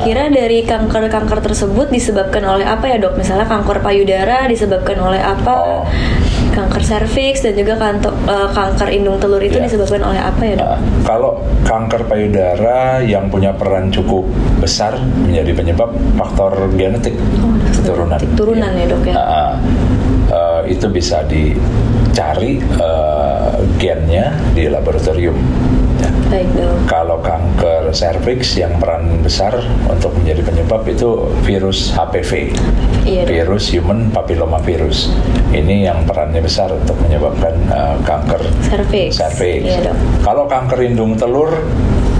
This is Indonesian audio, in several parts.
kira-kira dari kanker-kanker tersebut disebabkan oleh apa ya dok? Misalnya kanker payudara disebabkan oleh apa? Kanker serviks dan juga kanker indung telur itu disebabkan oleh apa ya dok? Kalau kanker payudara yang punya peran cukup besar menjadi penyebab faktor genetik, turunan ya dok ya. Itu bisa dicari gennya di laboratorium. Baik dok. Kalau kanker serviks yang peran besar untuk menjadi penyebab itu virus HPV, virus human papilloma virus. Ini yang perannya besar untuk menyebabkan kanker serviks. Iya, dok. Kalau kanker indung telur,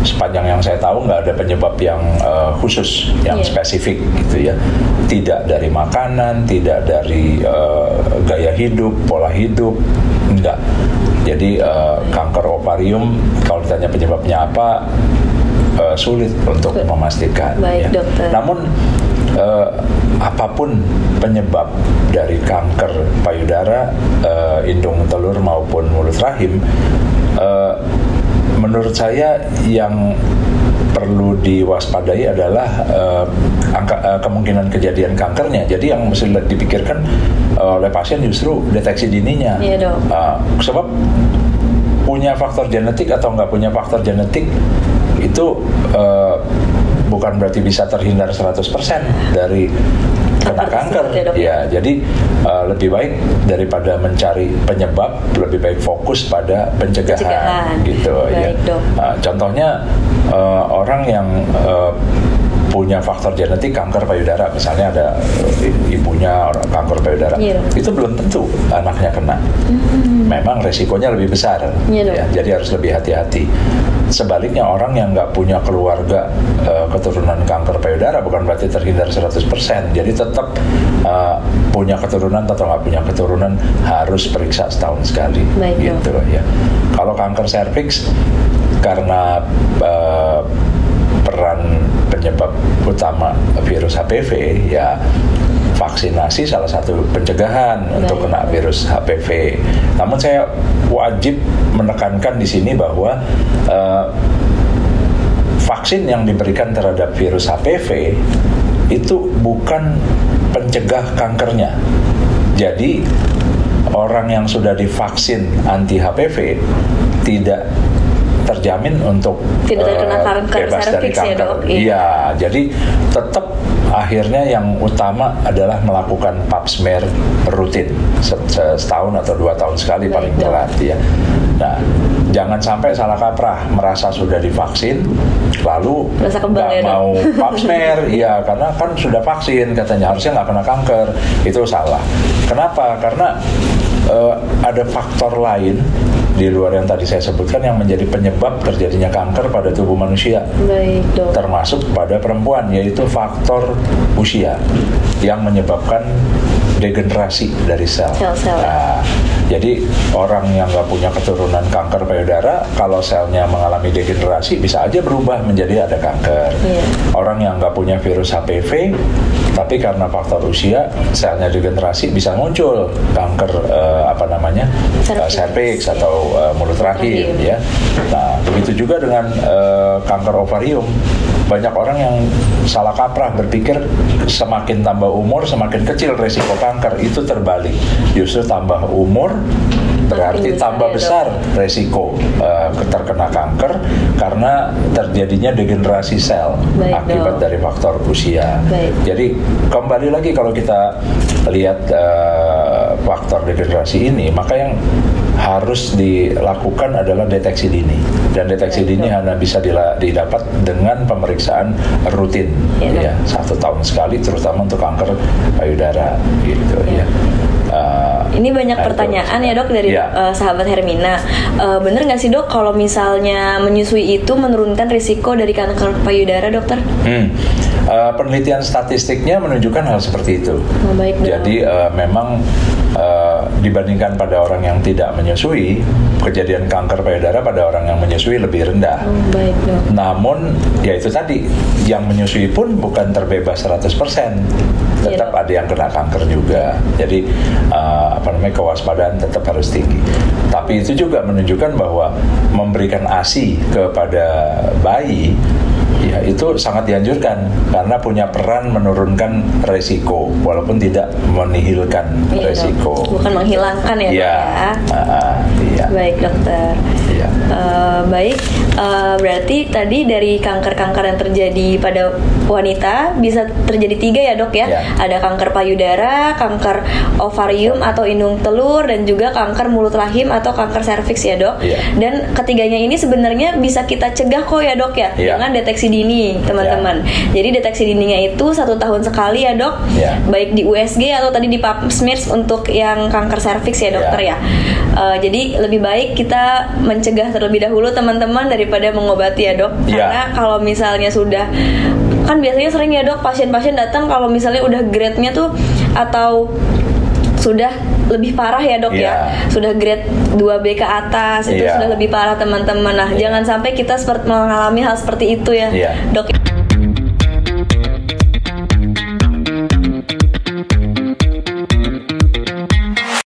sepanjang yang saya tahu nggak ada penyebab yang khusus, yang spesifik gitu ya. Tidak dari makanan, tidak dari gaya hidup, pola hidup, enggak. Jadi kanker ovarium kalau ditanya penyebabnya apa, sulit untuk memastikan. Baik, ya. dokter. Namun apapun penyebab dari kanker payudara, indung telur maupun mulut rahim, menurut saya yang perlu diwaspadai adalah kemungkinan kejadian kankernya. Jadi yang mesti dipikirkan oleh pasien justru deteksi dininya. Iya, dok. Sebab punya faktor genetik atau nggak punya faktor genetik itu bukan berarti bisa terhindar 100% dari kena kanker. Ya, jadi lebih baik daripada mencari penyebab, lebih baik fokus pada pencegahan. Gitu. Baik, ya. Contohnya orang yang punya faktor genetik kanker payudara, misalnya ada ibunya kanker payudara, itu belum tentu anaknya kena. Memang resikonya lebih besar, ya, jadi harus lebih hati-hati. Sebaliknya orang yang nggak punya keluarga keturunan kanker payudara bukan berarti terhindar 100%. Jadi tetap punya keturunan atau nggak punya keturunan harus periksa setahun sekali. Baik, gitu ya. Kalau kanker serviks karena peran penyebab utama virus HPV, ya vaksinasi salah satu pencegahan untuk kena virus HPV. Namun saya wajib menekankan di sini bahwa vaksin yang diberikan terhadap virus HPV itu bukan pencegah kankernya. Jadi orang yang sudah divaksin anti HPV tidak terjamin untuk terkena kanker bebas dari kanker. Iya, jadi tetap akhirnya yang utama adalah melakukan pap smear rutin setahun atau 2 tahun sekali paling telat ya. Nah, jangan sampai salah kaprah merasa sudah divaksin lalu nggak mau pap smear, iya karena kan sudah vaksin katanya harusnya nggak kena kanker, itu salah. Kenapa? Karena ada faktor lain di luar yang tadi saya sebutkan yang menjadi penyebab terjadinya kanker pada tubuh manusia. Baik, dok. Termasuk pada perempuan, yaitu faktor usia yang menyebabkan degenerasi dari sel. Nah, jadi orang yang nggak punya keturunan kanker payudara, kalau selnya mengalami degenerasi bisa aja berubah menjadi ada kanker. Orang yang nggak punya virus HPV, tapi karena faktor usia selnya degenerasi bisa muncul kanker serviks atau mulut rahim ya. Nah, begitu juga dengan kanker ovarium. Banyak orang yang salah kaprah berpikir semakin tambah umur semakin kecil resiko kanker. Itu terbalik. Justru tambah umur berarti tambah besar resiko terkena kanker karena terjadinya degenerasi sel akibat dari faktor usia. Jadi kembali lagi kalau kita lihat faktor degenerasi ini, maka yang harus dilakukan adalah deteksi dini, dan deteksi dini hanya bisa didapat dengan pemeriksaan rutin, ya 1 tahun sekali, terutama untuk kanker payudara, gitu ya. Ini banyak pertanyaan ya dok dari sahabat Hermina. Bener nggak sih dok kalau misalnya menyusui itu menurunkan risiko dari kanker payudara, dokter? Penelitian statistiknya menunjukkan hal seperti itu. Baik, dok. Jadi memang dibandingkan pada orang yang tidak menyusui, kejadian kanker payudara pada orang yang menyusui lebih rendah. Baik, dok. Namun ya itu tadi, yang menyusui pun bukan terbebas 100%. Tetap ada yang kena kanker juga. Jadi kewaspadaan tetap harus tinggi. Tapi itu juga menunjukkan bahwa memberikan ASI kepada bayi ya itu sangat dianjurkan karena punya peran menurunkan resiko walaupun tidak menihilkan resiko. Bukan menghilangkan ya, ya. Dok ya. Iya. Baik dokter. Iya. Baik, berarti tadi dari kanker-kanker yang terjadi pada wanita bisa terjadi 3 ya dok ya. Ada kanker payudara, kanker ovarium atau indung telur, dan juga kanker mulut rahim atau kanker serviks ya dok. Dan ketiganya ini sebenarnya bisa kita cegah kok ya dok ya, dengan deteksi dini teman-teman. Jadi deteksi dininya itu 1 tahun sekali ya dok, baik di USG atau tadi di pap smear untuk yang kanker serviks ya dokter ya. Jadi lebih baik kita mencegah terlebih dahulu teman-teman daripada mengobati ya dok. Karena kalau misalnya sudah, kan biasanya sering ya dok pasien-pasien datang kalau misalnya udah grade-nya tuh atau sudah lebih parah ya dok ya, sudah grade 2B ke atas itu sudah lebih parah teman-teman. Nah jangan sampai kita mengalami hal seperti itu ya dok.